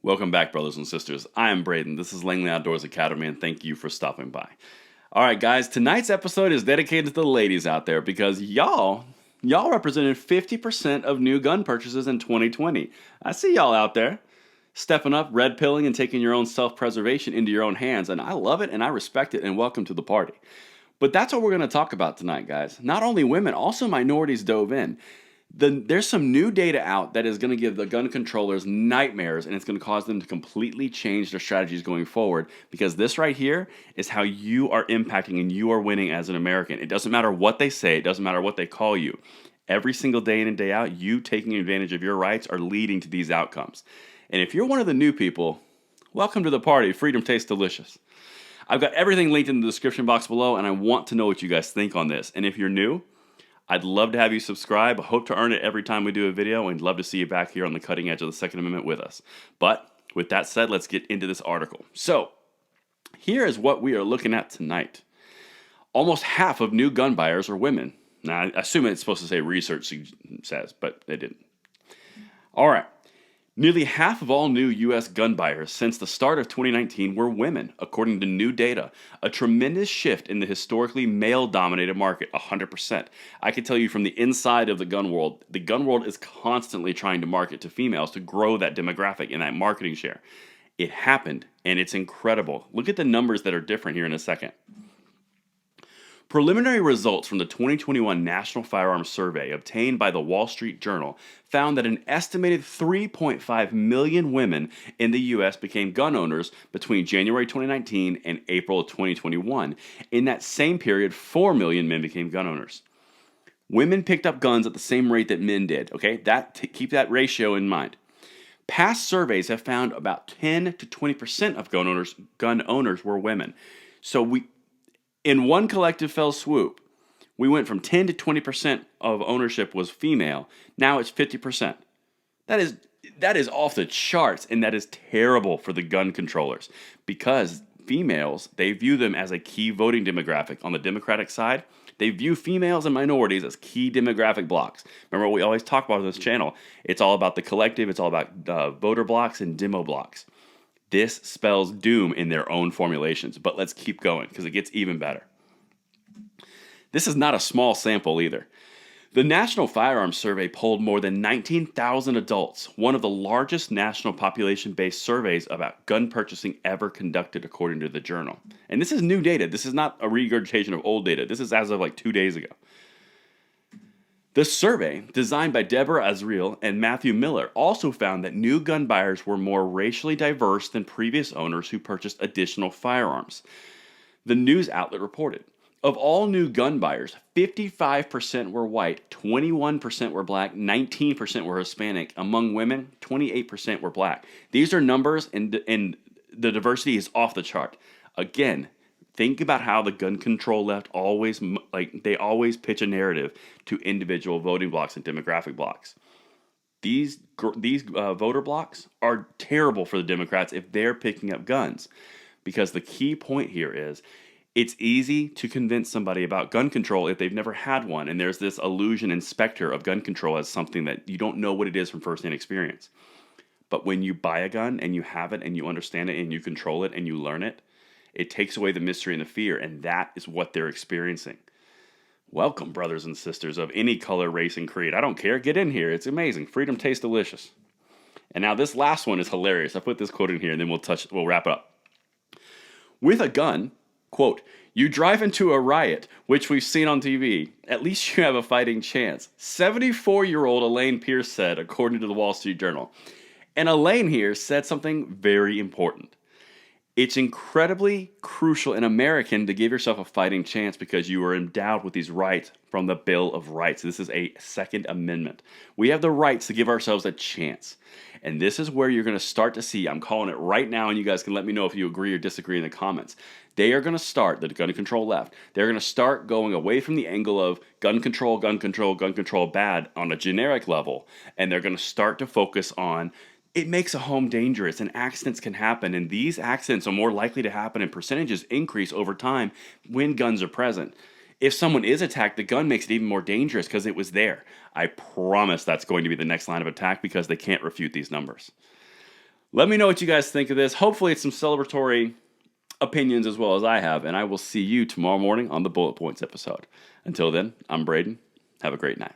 Welcome back, brothers and sisters. I am Braden. This is Langley Outdoors Academy, and thank you for stopping by. All right, guys, tonight's episode is dedicated to the ladies out there because y'all represented 50% of new gun purchases in 2020. I see y'all out there stepping up, red pilling, and taking your own self-preservation into your own hands, and I love it and I respect it, and welcome to the party. But that's what we're going to talk about tonight, guys. Not only women, also minorities dove in. There's some new data out that is going to give the gun controllers nightmares, and it's going to cause them to completely change their strategies going forward, because this right here is how you are impacting and you are winning as an American. It doesn't matter what they say, it doesn't matter what they call you. Every single day in and day out, you taking advantage of your rights are leading to these outcomes. And if you're one of the new people, welcome to the party. Freedom tastes delicious. I've got everything linked in the description box below, and I want to know what you guys think on this. And if you're new, I'd love to have you subscribe. I hope to earn it every time we do a video, and love to see you back here on the cutting edge of the Second Amendment with us. But with that said, let's get into this article. So here is what we are looking at tonight. Almost half of new gun buyers are women. Now, I assume it's supposed to say research says, but it didn't. All right. Nearly half of all new U.S. gun buyers since the start of 2019 were women, according to new data. A tremendous shift in the historically male-dominated market, 100%. I can tell you from the inside of the gun world is constantly trying to market to females to grow that demographic and that marketing share. It happened, and it's incredible. Look at the numbers that are different here in a second. Preliminary results from the 2021 National Firearms Survey obtained by the Wall Street Journal found that an estimated 3.5 million women in the U.S. became gun owners between January 2019 and April 2021. In that same period, 4 million men became gun owners. Women picked up guns at the same rate that men did, okay? Keep that ratio in mind. Past surveys have found about 10 to 20% of gun owners were women. So in one collective fell swoop, we went from 10 to 20% of ownership was female. Now it's 50%. That is off the charts, and that is terrible for the gun controllers, because females, they view them as a key voting demographic. On the Democratic side, they view females and minorities as key demographic blocks. Remember what we always talk about on this channel? It's all about the collective. It's all about voter blocks and demo blocks. This spells doom in their own formulations, but let's keep going because it gets even better. This is not a small sample either. The National Firearms Survey polled more than 19,000 adults, one of the largest national population-based surveys about gun purchasing ever conducted, according to the journal. And this is new data. This is not a regurgitation of old data. This is as of like 2 days ago. The survey, designed by Deborah Azriel and Matthew Miller, also found that new gun buyers were more racially diverse than previous owners who purchased additional firearms. The news outlet reported, of all new gun buyers, 55% were white, 21% were black, 19% were Hispanic. Among women, 28% were black. These are numbers, and the diversity is off the chart. Again, think about how the gun control left always pitch a narrative to individual voting blocks and demographic blocks. These voter blocks are terrible for the Democrats if they're picking up guns, because the key point here is it's easy to convince somebody about gun control if they've never had one, and there's this illusion and specter of gun control as something that you don't know what it is from firsthand experience. But when you buy a gun and you have it and you understand it and you control it and you learn it, it takes away the mystery and the fear, and that is what they're experiencing. Welcome, brothers and sisters of any color, race, and creed. I don't care. Get in here. It's amazing. Freedom tastes delicious. And now this last one is hilarious. I put this quote in here, and then we'll wrap it up. With a gun, quote, you drive into a riot, which we've seen on TV. At least you have a fighting chance. 74-year-old Elaine Pierce said, according to the Wall Street Journal. And Elaine here said something very important. It's incredibly crucial and American to give yourself a fighting chance because you are endowed with these rights from the Bill of Rights. This is a Second Amendment. We have the rights to give ourselves a chance. And this is where you're going to start to see, I'm calling it right now, and you guys can let me know if you agree or disagree in the comments. They are going to start, the gun control left, they're going to start going away from the angle of gun control bad on a generic level, and they're going to start to focus on it makes a home dangerous and accidents can happen, and these accidents are more likely to happen and percentages increase over time when guns are present. If someone is attacked, the gun makes it even more dangerous because it was there. I promise that's going to be the next line of attack because they can't refute these numbers. Let me know what you guys think of this. Hopefully it's some celebratory opinions as well as I have, and I will see you tomorrow morning on the Bullet Points episode. Until then, I'm Braden. Have a great night.